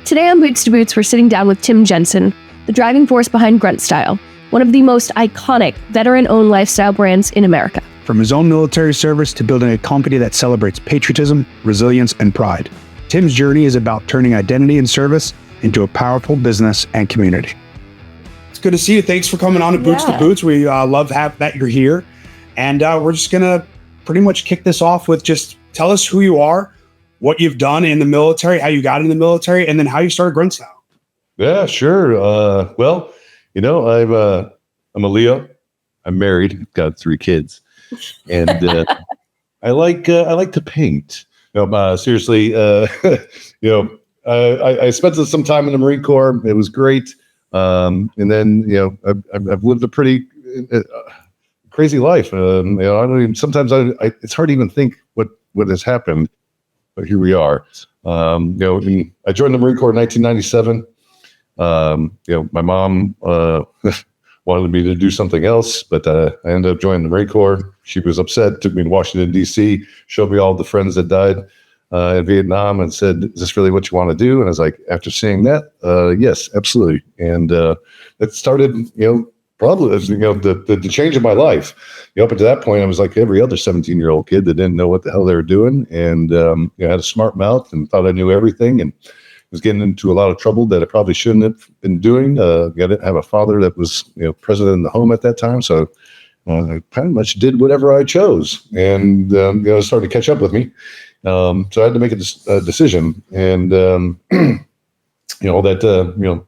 Today on Boots to Boots, we're sitting down with Tim Jensen, the driving force behind Grunt Style, one of the most iconic veteran-owned lifestyle brands in America. From his own military service to building a company that celebrates patriotism, resilience, and pride, Tim's journey is about turning identity and service into a powerful business and community. It's good to see you. Thanks for coming on to Boots to Boots. We love that you're here. And we're just going to pretty much kick this off with just tell us who you are, what you've done in the military, how you got in the military, and then how you started Grunt Style. Yeah, sure. Well, you know, I'm a Leo. I'm married, got 3 kids, and I like to paint. Seriously, I spent some time in the Marine Corps. It was great, and then I've lived a pretty crazy life. I don't even. Sometimes it's hard to even think what has happened. But here we are. I joined the Marine Corps in 1997. My mom wanted me to do something else, but I ended up joining the Marine Corps. She was upset, took me to Washington, D.C., showed me all the friends that died in Vietnam and said, "Is this really what you want to do?" And I was like, after seeing that, yes, absolutely. And it started, probably the change of my life. Up until that point, I was like every other 17-year-old kid that didn't know what the hell they were doing, and had a smart mouth and thought I knew everything, and was getting into a lot of trouble that I probably shouldn't have been doing. I didn't have a father that was president in the home at that time, so I pretty much did whatever I chose, and it started to catch up with me. So I had to make a decision, and that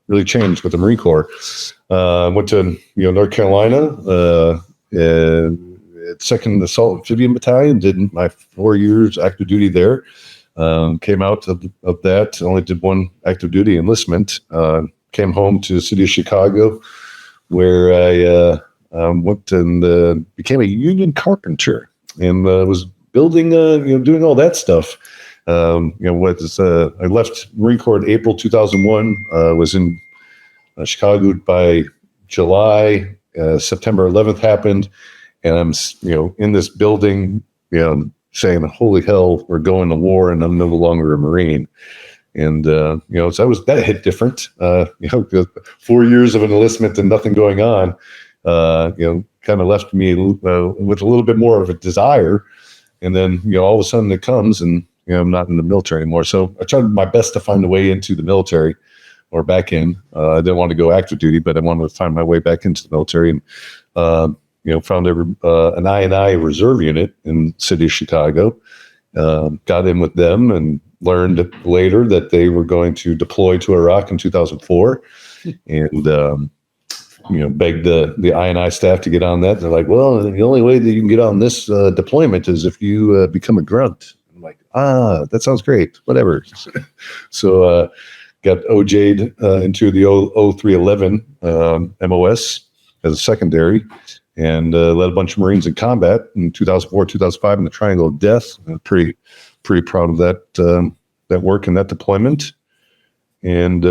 really changed with the Marine Corps. I went to North Carolina, at 2nd Assault Amphibian Battalion, did my 4 years active duty there. Came out of that, only did 1 active duty enlistment. Came home to the city of Chicago, where I went and became a union carpenter, and was building, doing all that stuff. I left Marine Corps in April 2001. Was in Chicago by July. September 11th happened, and I'm in this building, saying, "Holy hell, we're going to war, and I'm no longer a Marine." And so that hit different. 4 years of an enlistment and nothing going on, kind of left me with a little bit more of a desire. And then all of a sudden it comes, and I'm not in the military anymore. So I tried my best to find a way into the military or back in. I didn't want to go active duty, but I wanted to find my way back into the military, and found an I&I reserve unit in the city of Chicago. Got in with them and learned later that they were going to deploy to Iraq in 2004, and begged the I&I staff to get on that. They're like, "Well, the only way that you can get on this deployment is if you become a grunt." I'm like, that sounds great, whatever. So got OJ'd into the 0311 MOS as a secondary, and led a bunch of Marines in combat in 2004, 2005 in the Triangle of Death. I'm pretty proud of that work and that deployment. And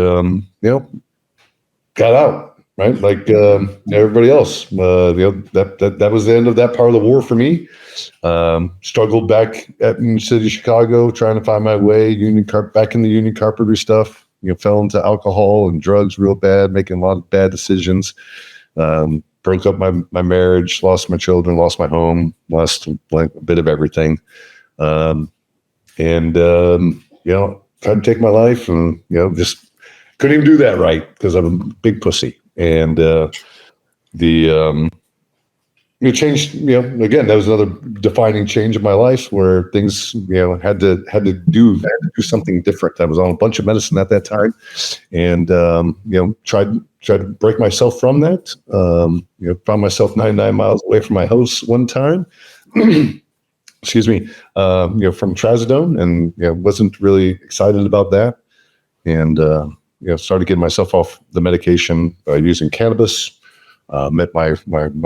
got out, right? Like everybody else. That was the end of that part of the war for me. Struggled back in the city of Chicago, trying to find my way, back in the union carpentry stuff. Fell into alcohol and drugs real bad, making a lot of bad decisions. Broke up my marriage, lost my children, lost my home, lost like a bit of everything. Tried to take my life, and just couldn't even do that right because I'm a big pussy. And it changed. Again, that was another defining change in my life where things had to do something different. I was on a bunch of medicine at that time, and tried to break myself from that. Found myself 99 miles away from my house one time. Excuse me. From trazodone, and wasn't really excited about that, and started getting myself off the medication by using cannabis. Met my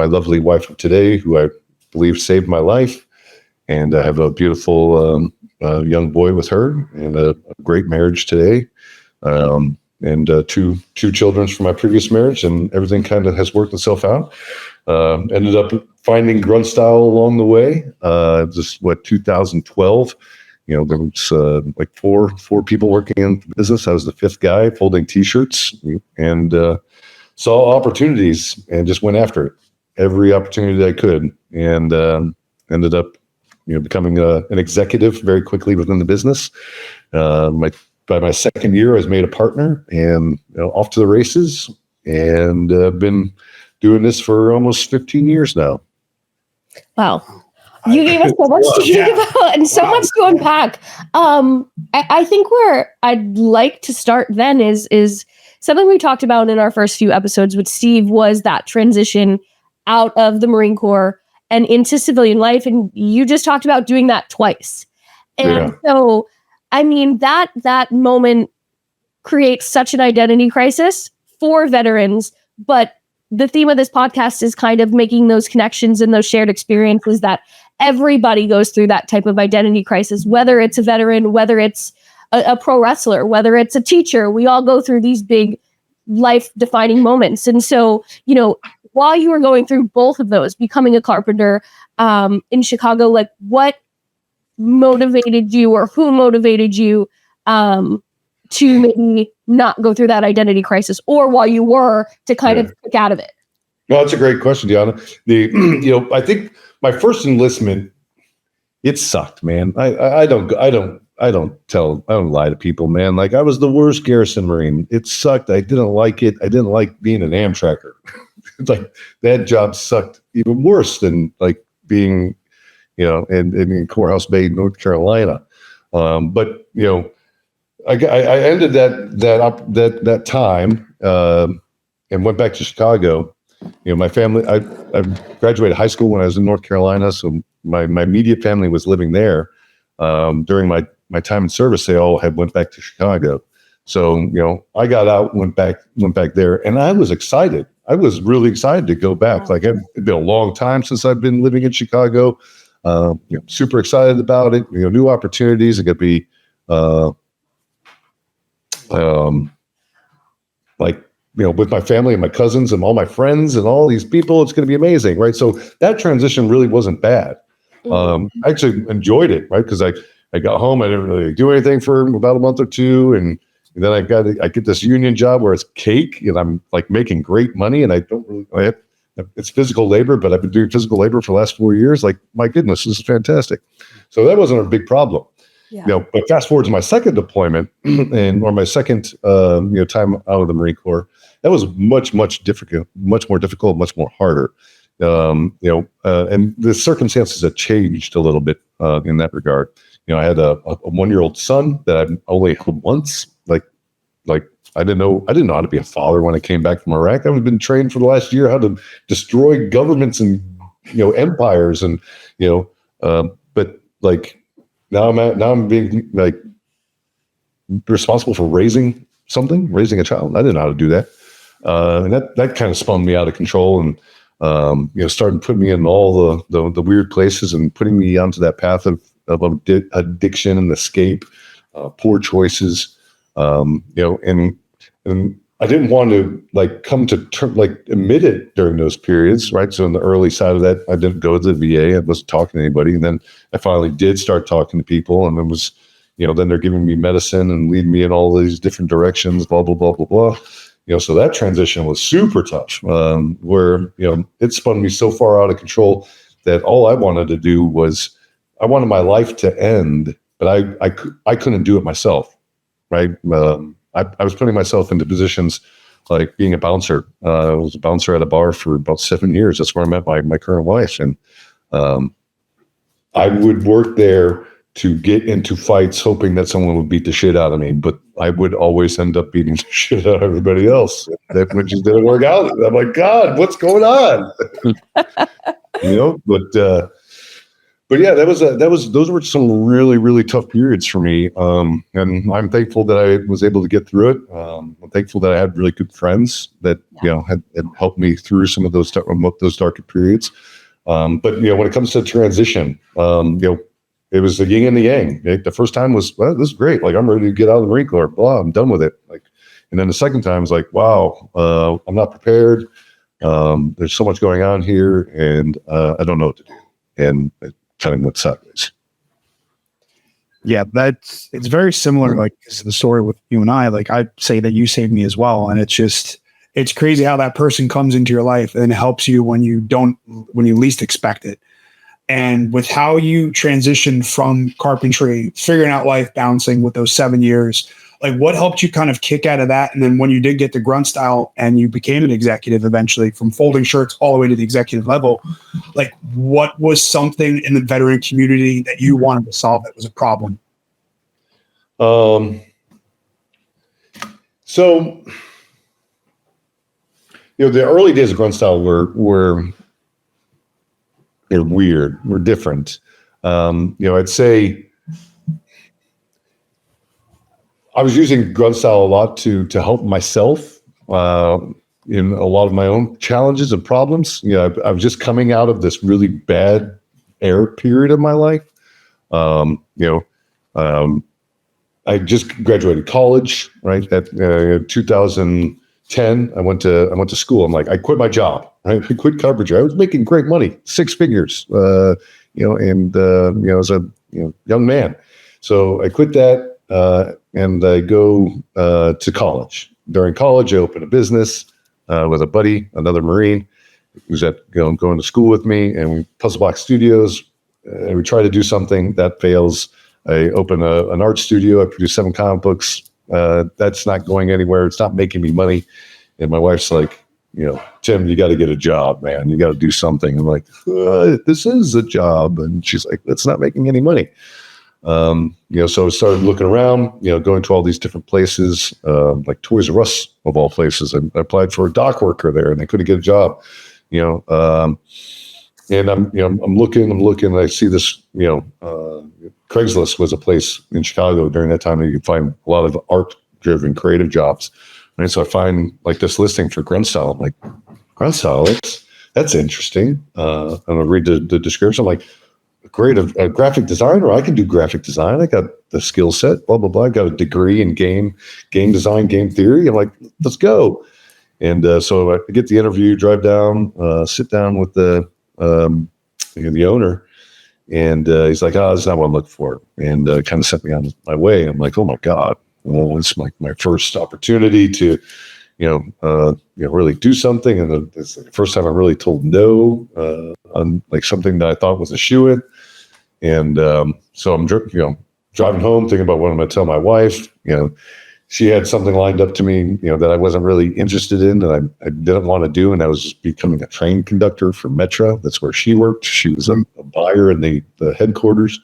lovely wife of today, who I believe saved my life, and I have a beautiful young boy with her, and a great marriage today, and two children from my previous marriage, and everything kind of has worked itself out. Ended up finding Grunt Style along the way. This 2012, There was like four people working in the business. I was the fifth guy folding T-shirts, and saw opportunities and just went after it, every opportunity that I could, and ended up, becoming an executive very quickly within the business. By my second year, I was made a partner, and off to the races, and been doing this for almost 15 years now. Wow. You gave us so much to think about and so much to unpack. I think where I'd like to start then is something we talked about in our first few episodes with Steve, was that transition out of the Marine Corps and into civilian life. And you just talked about doing that twice. And so, I mean, that moment creates such an identity crisis for veterans, but the theme of this podcast is kind of making those connections and those shared experiences that everybody goes through that type of identity crisis, whether it's a veteran, whether it's a pro wrestler, whether it's a teacher. We all go through these big life defining moments. And so, while you were going through both of those, becoming a carpenter in Chicago, like what motivated you, or who motivated you to maybe not go through that identity crisis, or while you were, to kind of kick out of it? No, that's a great question, Deonna. I think my first enlistment, it sucked, man. I don't lie to people, man. Like, I was the worst garrison Marine. It sucked. I didn't like it. I didn't like being an Amtracker. It's like that job sucked even worse than like being, in Courthouse Bay, North Carolina. But I ended that time and went back to Chicago. My family, I graduated high school when I was in North Carolina, so my immediate family was living there. During my time in service, they all went back to Chicago. So, I got out, went back there, and I was excited. I was really excited to go back. Like, it'd been a long time since I've been living in Chicago. Super excited about it. New opportunities. It could be, with my family and my cousins and all my friends and all these people, it's going to be amazing, right? So that transition really wasn't bad. I actually enjoyed it, right? Because I got home, I didn't really do anything for about a month or two, and then I get this union job where it's cake, and I'm like making great money, and I don't really. It's physical labor, but I've been doing physical labor for the last 4 years. Like, my goodness, this is fantastic. So that wasn't a big problem. Yeah. But fast forward to my second deployment or my second time out of the Marine Corps, that was much more difficult, much more harder. And the circumstances have changed a little bit in that regard. I had a 1-year-old son that I only held once. Like I didn't know how to be a father when I came back from Iraq. I've been trained for the last year how to destroy governments and empires, and but like now I'm being like responsible for raising a child. I didn't know how to do that, and that kind of spun me out of control, and started putting me in all the weird places and putting me onto that path of addiction and escape, poor choices. And I didn't want to come to admit it during those periods, right? So in the early side of that, I didn't go to the VA. I wasn't talking to anybody. And then I finally did start talking to people, and it was, then they're giving me medicine and leading me in all these different directions, blah, blah, blah, blah, blah. So that transition was super tough, where, it spun me so far out of control that all I wanted to do was, I wanted my life to end, but I couldn't do it myself. Right. I was putting myself into positions like being a bouncer. I was a bouncer at a bar for about 7 years. That's where I met my current wife. And I would work there to get into fights, hoping that someone would beat the shit out of me. But I would always end up beating the shit out of everybody else. That just didn't work out. I'm like, God, what's going on? But yeah, those were some really, really tough periods for me. And I'm thankful that I was able to get through it. I'm thankful that I had really good friends that, had helped me through some of those darker periods. But when it comes to transition, it was the yin and the yang. The first time was, well, this is great. Like, I'm ready to get out of the Marine Corps. Blah, I'm done with it. And then the second time was like, wow, I'm not prepared. There's so much going on here, and I don't know what to do. And it kind of went sideways. Yeah, it's very similar. Like the story with you and I, like I say that you saved me as well. And it's crazy how that person comes into your life and helps you when you least expect it. And with how you transitioned from carpentry, figuring out life, balancing with those 7 years, like what helped you kind of kick out of that? And then when you did get to Grunt Style and you became an executive eventually, from folding shirts all the way to the executive level, like what was something in the veteran community that you wanted to solve that was a problem? So, the early days of Grunt Style were weird, were different. I'd say I was using Grunt Style a lot to help myself in a lot of my own challenges and problems. I was just coming out of this really bad period of my life. I just graduated college, right? At 2010, I went to school. I'm like, I quit my job. Right? I quit carpentry. I was making great money, 6 figures, as a young man. So I quit that. And I go to college. During college, I opened a business with a buddy, another Marine, who's going to school with me, and we Puzzle Box Studios. And we try to do something that fails. I open an art studio. I produce 7 comic books. That's not going anywhere. It's not making me money. And my wife's like, Tim, you got to get a job, man. You got to do something. I'm like, this is a job. And she's like, it's not making any money. So I started looking around, going to all these different places, like Toys R Us of all places. I applied for a dock worker there, and I couldn't get a job. And I'm looking. And I see this. Craigslist was a place in Chicago during that time that you could find a lot of art-driven, creative jobs. And so I find like this listing for Grunt Style. I'm like, Grunt Style, that's interesting. And I read the description. I'm like, great, a graphic designer. I can do graphic design. I got the skill set, blah, blah, blah. I got a degree in game design, game theory. I'm like, let's go. And so I get the interview, drive down, sit down with the owner. And he's like, that's not what I'm looking for. And kind of sent me on my way. I'm like, oh my God. Well, it's like my first opportunity to, really do something. And it's the first time I really told no on like something that I thought was a shoo-in. And so I'm, driving home thinking about what I'm going to tell my wife. She had something lined up to me, that I wasn't really interested in, and I didn't want to do. And I was becoming a train conductor for Metro. That's where she worked. She was a buyer in the headquarters.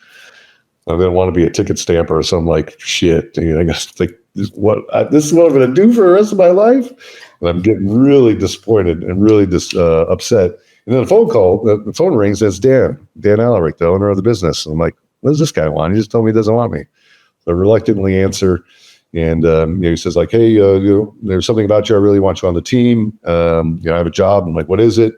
I didn't want to be a ticket stamper or something like shit. I guess think this is what I'm going to do for the rest of my life. And I'm getting really disappointed and really upset. And then the phone rings. And it's Dan Alaric, the owner of the business. And I'm like, what does this guy want? He just told me he doesn't want me. So I reluctantly answer. And he says like, hey, there's something about you. I really want you on the team. I have a job. I'm like, what is it?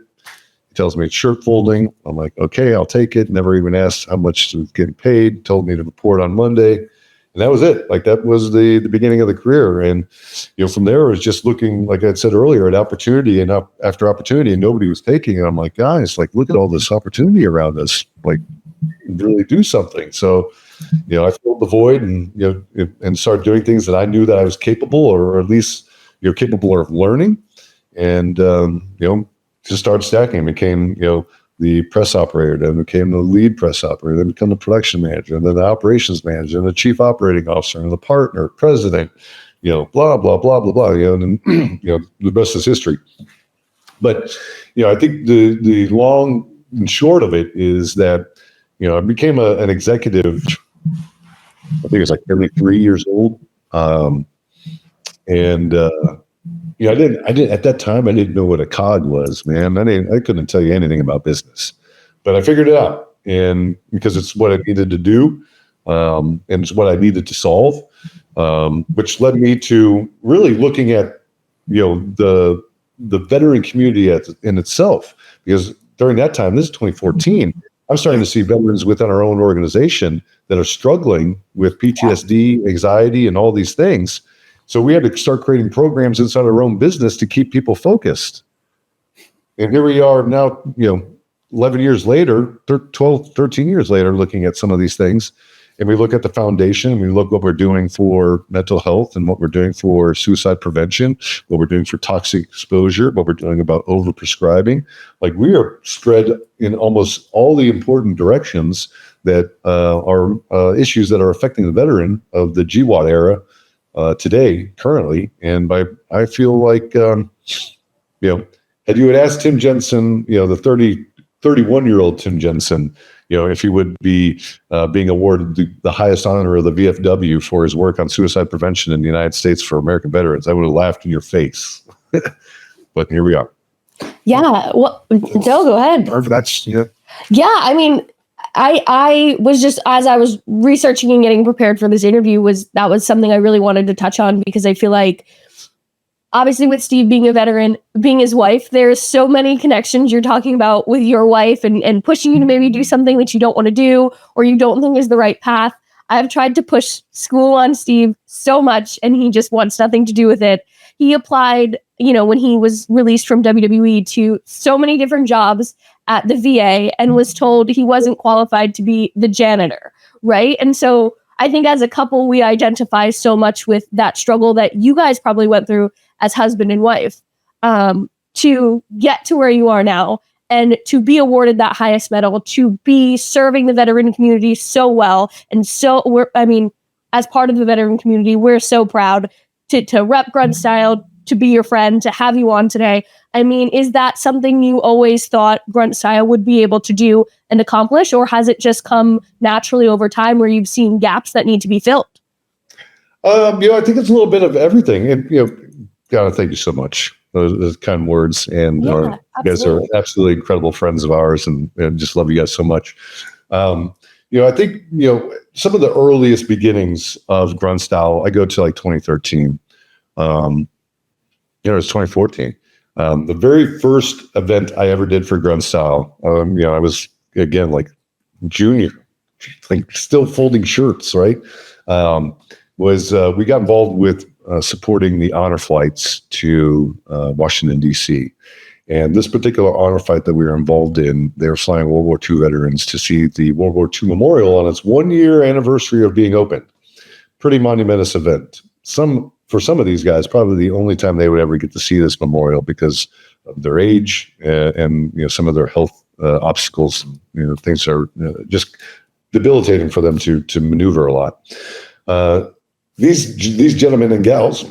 He tells me it's shirt folding. I'm like, okay, I'll take it. Never even asked how much was getting paid. Told me to report on Monday. And that was it. Like that was the beginning of the career. And, from there it was just looking, like I said earlier, at opportunity and after opportunity, and nobody was taking it. I'm like, guys, like, look at all this opportunity around us. Like, really do something. So, I filled the void and started doing things that I knew that I was capable, or at least, capable of learning. And, just started stacking. I became, the press operator, then became the lead press operator, then become the production manager, and then the operations manager, and the chief operating officer, and the partner, president, blah, blah, blah, blah, blah, and then, the rest is history. But, I think the long and short of it is that, I became an executive, I think it was like 33 years old. I didn't at that time. I didn't know what a cog was, man. I couldn't tell you anything about business, but I figured it out, and because it's what I needed to do, and it's what I needed to solve, which led me to really looking at, the veteran community in itself. Because during that time, this is 2014, I'm starting to see veterans within our own organization that are struggling with PTSD, anxiety, and all these things. So we had to start creating programs inside our own business to keep people focused. And here we are now, 11 years later, 12, 13 years later, looking at some of these things. and we look at the foundation, we look what we're doing for mental health and what we're doing for suicide prevention, what we're doing for toxic exposure, what we're doing about overprescribing. Like, we are spread in almost all the important directions that are issues that are affecting the veteran of the GWAT era today, currently. And I feel like, had you had asked Tim Jensen, the 31-year-old Tim Jensen, if he would be being awarded the highest honor of the VFW for his work on suicide prevention in the United States for American veterans, I would have laughed in your face. But here we are. Yeah. Well, no, go ahead. That's, Yeah. I mean, I was just, as I was researching and getting prepared for this interview, that was something I really wanted to touch on, because I feel like, obviously, with Steve being a veteran, being his wife, there's so many connections you're talking about with your wife and pushing you to maybe do something that you don't want to do or you don't think is the right path. I've tried to push school on Steve so much, and he just wants nothing to do with it. He applied, when he was released from WWE, to so many different jobs at the VA and was told he wasn't qualified to be the janitor, right? And so I think as a couple, we identify so much with that struggle that you guys probably went through as husband and wife, to get to where you are now and to be awarded that highest medal, to be serving the veteran community so well. And so as part of the veteran community, we're so proud to rep Grunt Style, to be your friend, to have you on today. I mean, is that something you always thought Grunt Style would be able to do and accomplish, or has it just come naturally over time where you've seen gaps that need to be filled? I think it's a little bit of everything. And, Deonna, thank you so much. Those kind words. And you guys are absolutely incredible friends of ours, and just love you guys so much. I think, some of the earliest beginnings of Grunt Style, I go to like 2013. It was 2014. The very first event I ever did for Grunt Style, I was, again, like junior, like still folding shirts, right? We got involved with supporting the honor flights to Washington, D.C. And this particular honor flight that we were involved in, they were flying World War II veterans to see the World War II Memorial on its 1-year anniversary of being opened. Pretty monumentous event. For some of these guys, probably the only time they would ever get to see this memorial because of their age and some of their health obstacles. Things are just debilitating for them to maneuver a lot. These gentlemen and gals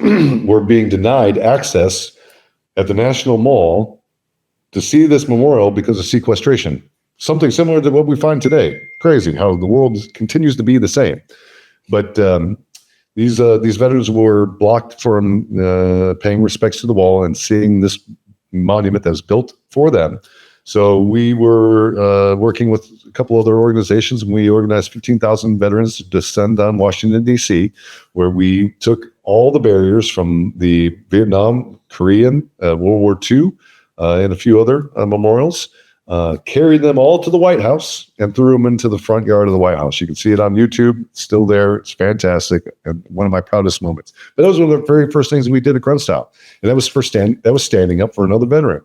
were being denied access at the National Mall to see this memorial because of sequestration. Something similar to what we find today. Crazy how the world continues to be the same. But these veterans were blocked from paying respects to the wall and seeing this monument that was built for them. So we were working with a couple other organizations, and we organized 15,000 veterans to descend on Washington, D.C., where we took all the barriers from the Vietnam, Korean, World War II, and a few other memorials, carried them all to the White House and threw them into the front yard of the White House. You can see it on YouTube. It's still there. It's fantastic. And one of my proudest moments. But that was one of the very first things we did at Grunt Style. And that was standing up for another veteran.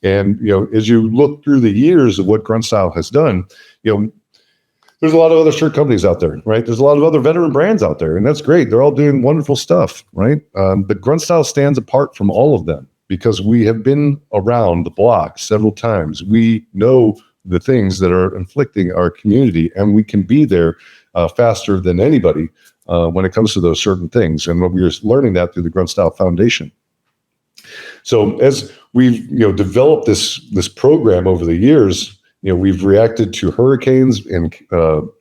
And, as you look through the years of what Grunt Style has done, there's a lot of other shirt companies out there, right? There's a lot of other veteran brands out there, and that's great. They're all doing wonderful stuff, right? But Grunt Style stands apart from all of them because we have been around the block several times. We know the things that are inflicting our community, and we can be there faster than anybody when it comes to those certain things. And we're learning that through the Grunt Style Foundation. So as we've developed this program over the years, we've reacted to hurricanes in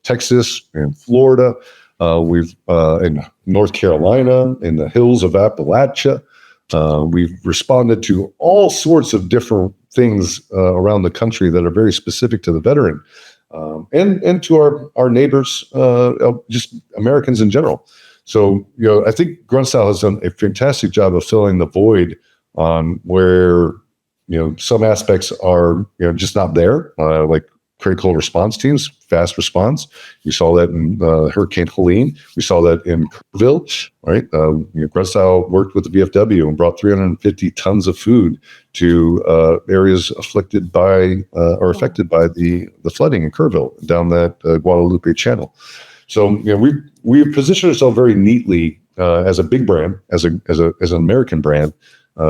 Texas and Florida. We've in North Carolina, in the hills of Appalachia. We've responded to all sorts of different things around the country that are very specific to the veteran, and to our neighbors, just Americans in general. So I think Grunt Style has done a fantastic job of filling the void on where some aspects are just not there, like critical response teams, fast response. We saw that in Hurricane Helene. We saw that in Kerrville, right? Grunt Style worked with the VFW and brought 350 tons of food to areas afflicted by or affected by the flooding in Kerrville down that Guadalupe Channel. So we've positioned ourselves very neatly as a big brand, as an American brand,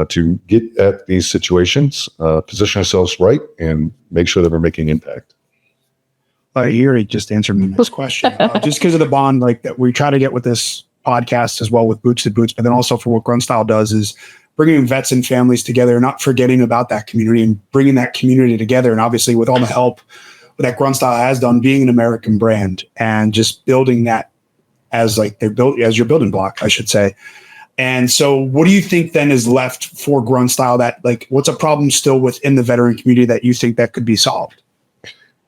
to get at these situations, position ourselves right, and make sure that we're making impact. You already just answered me this question. Just because of the bond, like that we try to get with this podcast as well with Boots to Boots, but then also for what Grunt Style does is bringing vets and families together, not forgetting about that community and bringing that community together. And obviously with all the help that Grunt Style has done, being an American brand and just building that as like as your building block, I should say. And so what do you think then is left for Grunt Style that like, what's a problem still within the veteran community that you think that could be solved?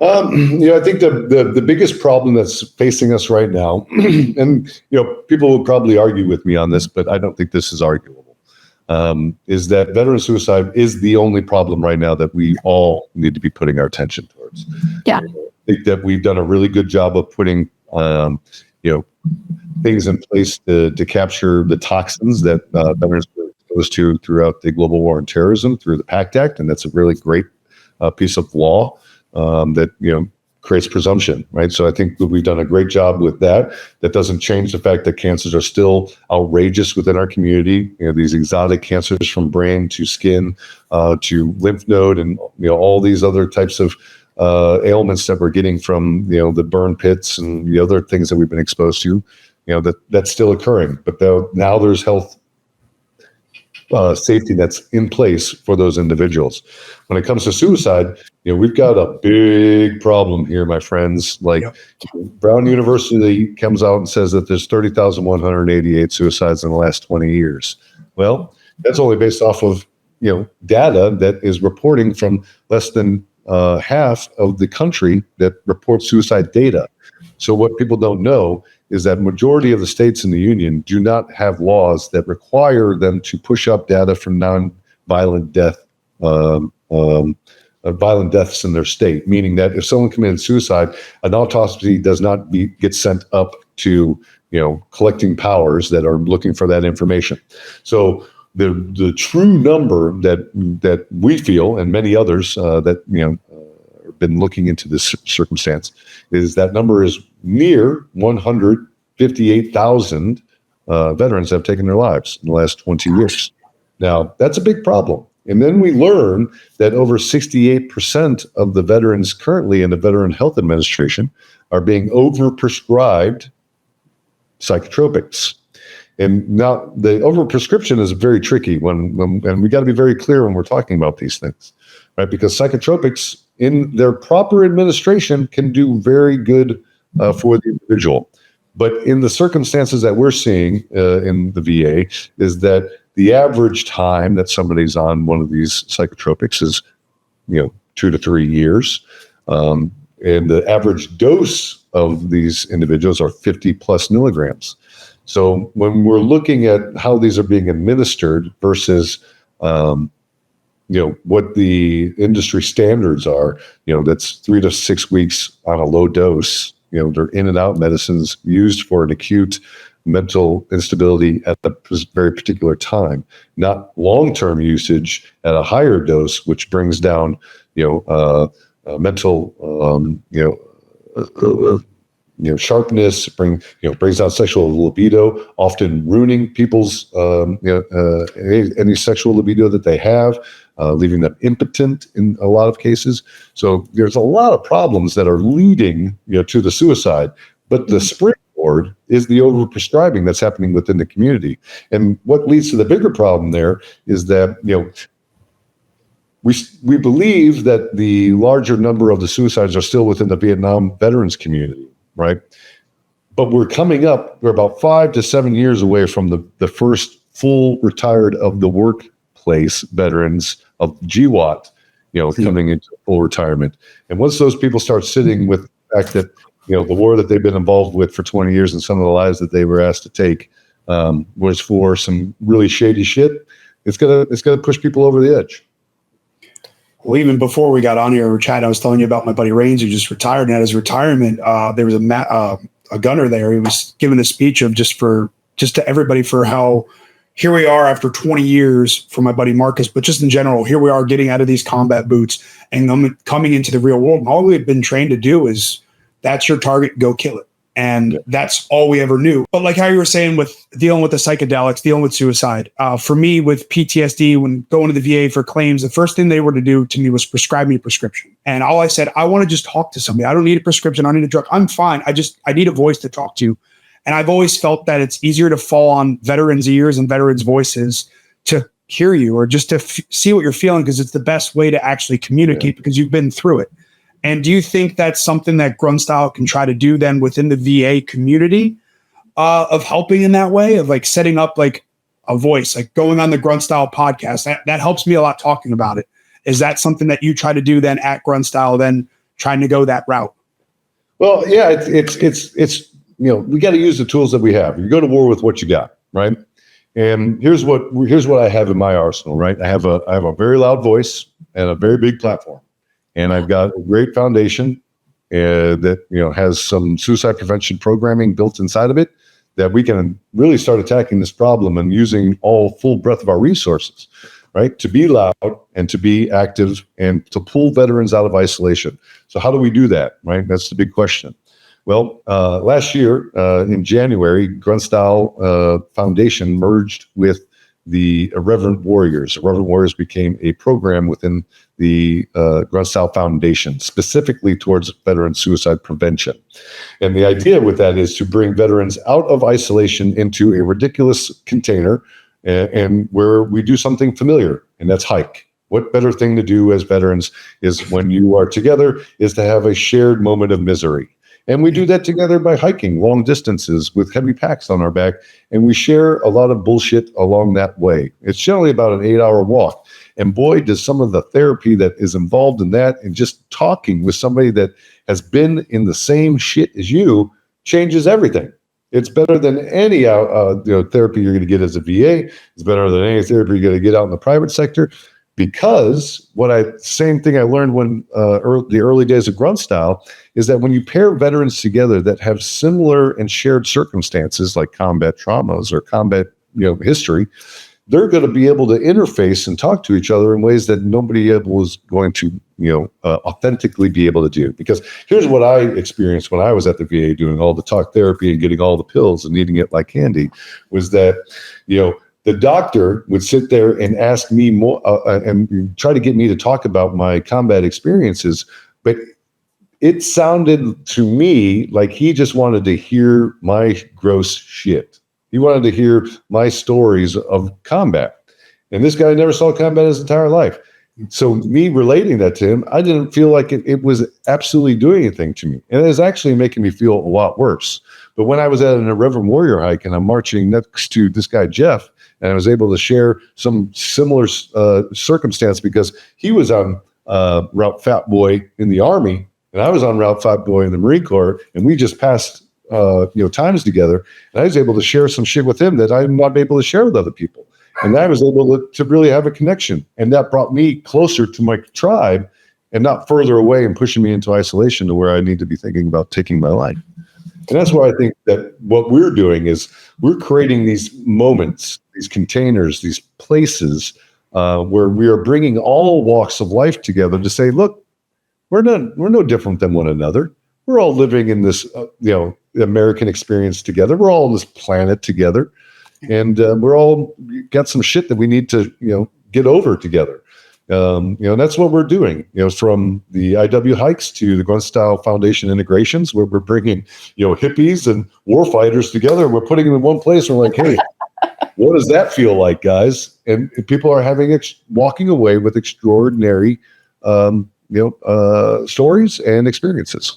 I think the biggest problem that's facing us right now, and people will probably argue with me on this, but I don't think this is arguable, is that veteran suicide is the only problem right now that we all need to be putting our attention towards. Yeah, I think that we've done a really good job of putting, things in place to capture the toxins that veterans were exposed to throughout the global war on terrorism through the PACT Act, and that's a really great piece of law. That creates presumption, right? So I think that we've done a great job with that. That doesn't change the fact that cancers are still outrageous within our community. These exotic cancers from brain to skin to lymph node, and all these other types of ailments that we're getting from the burn pits and the other things that we've been exposed to. That's still occurring, but now there's health safety that's in place for those individuals. When it comes to suicide, we've got a big problem here, my friends. Brown University comes out and says that there's 30,188 suicides in the last 20 years. Well, that's only based off of data that is reporting from less than half of the country that reports suicide data. So what people don't know is that majority of the states in the union do not have laws that require them to push up data for non-violent violent deaths in their state, meaning that if someone committed suicide, an autopsy does not get sent up to collecting powers that are looking for that information. So the true number that we feel, and many others that have been looking into this circumstance, is that number is near 158,000 veterans have taken their lives in the last 20 years. Now, that's a big problem. And then we learn that over 68% of the veterans currently in the Veteran Health Administration are being overprescribed psychotropics. And now the overprescription is very tricky and we got to be very clear when we're talking about these things, right? Because psychotropics in their proper administration can do very good for the individual. But in the circumstances that we're seeing in the VA is that the average time that somebody's on one of these psychotropics is, 2 to 3 years. And the average dose of these individuals are 50 plus milligrams. So when we're looking at how these are being administered versus, what the industry standards are, that's 3 to 6 weeks on a low dose. They're in and out medicines used for an acute mental instability at a very particular time, not long-term usage at a higher dose, which brings down, mental, sharpness, brings down sexual libido, often ruining people's, any sexual libido that they have, leaving them impotent in a lot of cases. So there's a lot of problems that are leading, to the suicide, but the springboard is the overprescribing that's happening within the community. And what leads to the bigger problem there is that, we believe that the larger number of the suicides are still within the Vietnam veterans community, right? But we're about 5 to 7 years away from the first full retired of the workplace veterans of GWAT, coming into full retirement. And once those people start sitting with the fact that, the war that they've been involved with for 20 years and some of the lives that they were asked to take was for some really shady shit, it's gonna push people over the edge. Well, even before we got on here, Chad, I was telling you about my buddy Rains, who just retired. And at his retirement, there was a gunner there. He was giving a speech of just to everybody for how here we are after 20 years for my buddy Marcus, but just in general, here we are getting out of these combat boots and coming into the real world. And all we had been trained to do is that's your target, go kill it. And that's all we ever knew. But like how you were saying with dealing with the psychedelics, dealing with suicide, for me with PTSD, when going to the VA for claims, the first thing they were to do to me was prescribe me a prescription. And all I said, I want to just talk to somebody. I don't need a prescription. I don't need a drug. I'm fine. I need a voice to talk to. And I've always felt that it's easier to fall on veterans' ears and veterans' voices to hear you or just to see what you're feeling, because it's the best way to actually communicate because you've been through it. And do you think that's something that Grunt Style can try to do then within the VA community of helping in that way, of like setting up like a voice, like going on the Grunt Style podcast? That helps me a lot talking about it. Is that something that you try to do then at Grunt Style, then trying to go that route? Well, yeah, it's we got to use the tools that we have. You go to war with what you got, right? And here's what I have in my arsenal, right? I have a very loud voice and a very big platform. And I've got a great foundation that has some suicide prevention programming built inside of it that we can really start attacking this problem and using all full breadth of our resources, right? To be loud and to be active and to pull veterans out of isolation. So how do we do that, right? That's the big question. Well, last year in January, Grunt Style Foundation merged with the Irreverent Warriors. Irreverent Warriors became a program within the Grunt Style Foundation, specifically towards veteran suicide prevention. And the idea with that is to bring veterans out of isolation into a ridiculous container and where we do something familiar, and that's hike. What better thing to do as veterans is when you are together is to have a shared moment of misery. And we do that together by hiking long distances with heavy packs on our back. And we share a lot of bullshit along that way. It's generally about an 8-hour walk. And boy, does some of the therapy that is involved in that and just talking with somebody that has been in the same shit as you changes everything. It's better than any therapy you're going to get as a VA. It's better than any therapy you're going to get out in the private sector. Because same thing I learned when the early days of Grunt Style is that when you pair veterans together that have similar and shared circumstances like combat traumas or combat history, they're going to be able to interface and talk to each other in ways that nobody was going to authentically be able to do. Because here's what I experienced when I was at the VA doing all the talk therapy and getting all the pills and eating it like candy, was that the doctor would sit there and ask me more and try to get me to talk about my combat experiences. But it sounded to me like he just wanted to hear my gross shit. He wanted to hear my stories of combat. And this guy never saw combat his entire life. So me relating that to him, I didn't feel like it was absolutely doing anything to me. And it was actually making me feel a lot worse. But when I was at an Irreverent Warrior hike and I'm marching next to this guy, Jeff, and I was able to share some similar circumstance because he was on Route Fat Boy in the Army, and I was on Route Fat Boy in the Marine Corps, and we just passed times together, and I was able to share some shit with him that I'm not able to share with other people. And I was able to really have a connection, and that brought me closer to my tribe and not further away and pushing me into isolation to where I need to be thinking about taking my life. And that's why I think that what we're doing is we're creating these moments, these containers, these places where we are bringing all walks of life together to say, look, we're no different than one another. We're all living in this, American experience together. We're all on this planet together, and we're all got some shit that we need to, get over together. That's what we're doing, from the IW hikes to the Grunt Style Foundation integrations, where we're bringing, hippies and warfighters together. We're putting them in one place. And we're like, hey, what does that feel like, guys? And people are walking away with extraordinary, stories and experiences.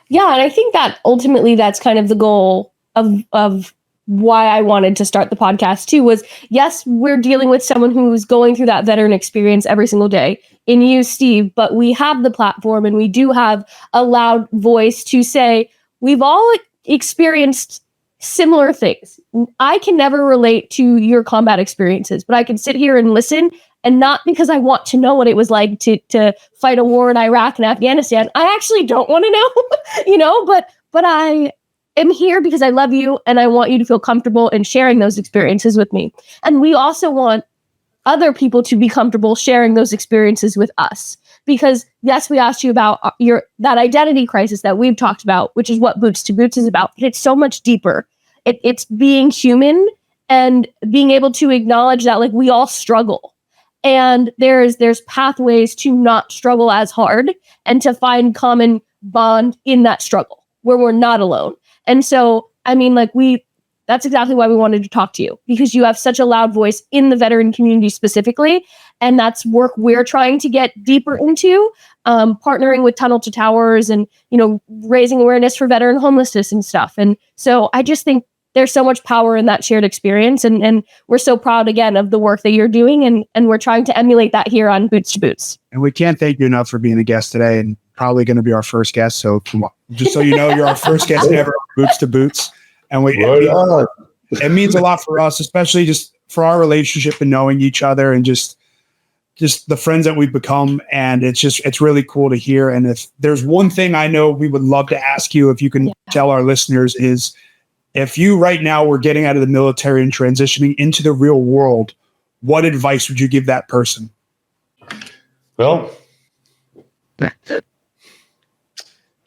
Yeah. And I think that ultimately that's kind of the goal of why I wanted to start the podcast too, was yes, we're dealing with someone who's going through that veteran experience every single day in you, Steve, but we have the platform and we do have a loud voice to say, we've all experienced similar things. I can never relate to your combat experiences, but I can sit here and listen, and not because I want to know what it was like to fight a war in Iraq and Afghanistan. I actually don't want to know, but I am here because I love you and I want you to feel comfortable in sharing those experiences with me. And we also want other people to be comfortable sharing those experiences with us. because yes, we asked you about that identity crisis that we've talked about, which is what Boots to Boots is about, but it's so much deeper. It's being human and being able to acknowledge that like we all struggle, and there's pathways to not struggle as hard and to find common bond in that struggle where we're not alone. And so, I mean, like that's exactly why we wanted to talk to you, because you have such a loud voice in the veteran community specifically. And that's work we're trying to get deeper into, partnering with Tunnel to Towers and, raising awareness for veteran homelessness and stuff. And so I just think there's so much power in that shared experience. And we're so proud again of the work that you're doing. And we're trying to emulate that here on Boots to Boots. And we can't thank you enough for being a guest today, and probably going to be our first guest. So just so you know, you're our first guest ever on Boots to Boots. And it means a lot for us, especially just for our relationship and knowing each other and just the friends that we've become. And it's really cool to hear. And if there's one thing I know we would love to ask you, if you can tell our listeners, is if you right now were getting out of the military and transitioning into the real world, what advice would you give that person? Well,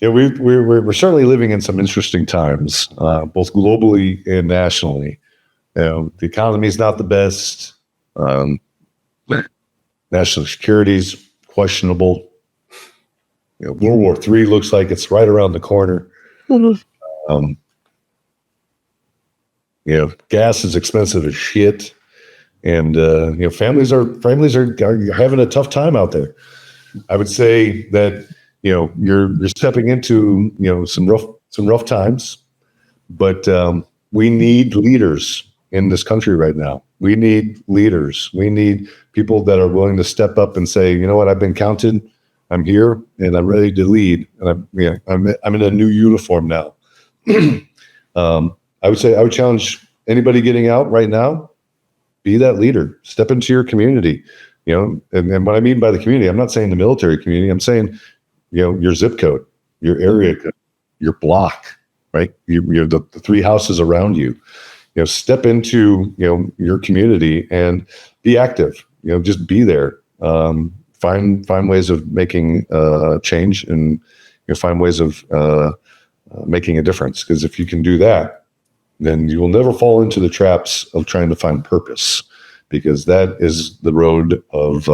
yeah, we're certainly living in some interesting times, both globally and nationally. The economy is not the best. National security is questionable. World War III looks like it's right around the corner. Gas is expensive as shit, and families are having a tough time out there. I would say that you're stepping into some rough times, but we need leaders in this country right now. We need leaders. We need people that are willing to step up and say, you know what, I've been counted. I'm here and I'm ready to lead. And I'm in a new uniform now. I would challenge anybody getting out right now, be that leader. Step into your community. And what I mean by the community, I'm not saying the military community. I'm saying your zip code, your area code, your block, right? You're the three houses around you. Step into your community and be active. Just be there. Find ways of making change, and find ways of making a difference. Because if you can do that, then you will never fall into the traps of trying to find purpose, because that is the road of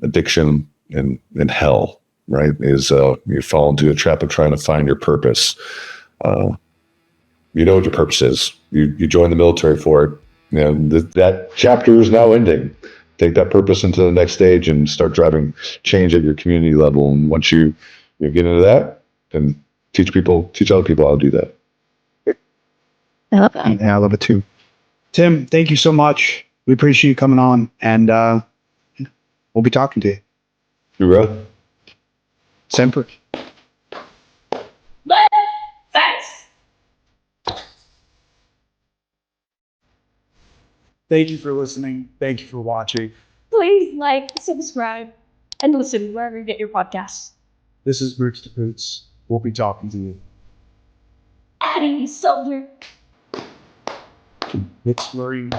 addiction and hell, right? Is you fall into a trap of trying to find your purpose. You know what your purpose is. You join the military for it. And that chapter is now ending. Take that purpose into the next stage and start driving change at your community level. And once you get into that, then teach other people how to do that. I love that. Yeah, I love it too. Tim, thank you so much. We appreciate you coming on, and we'll be talking to you. You right. Sempre. Thanks. Thank you for listening. Thank you for watching. Please like, subscribe, and listen wherever you get your podcasts. This is Boots to Boots. We'll be talking to you. Adding soldier. It's Marine.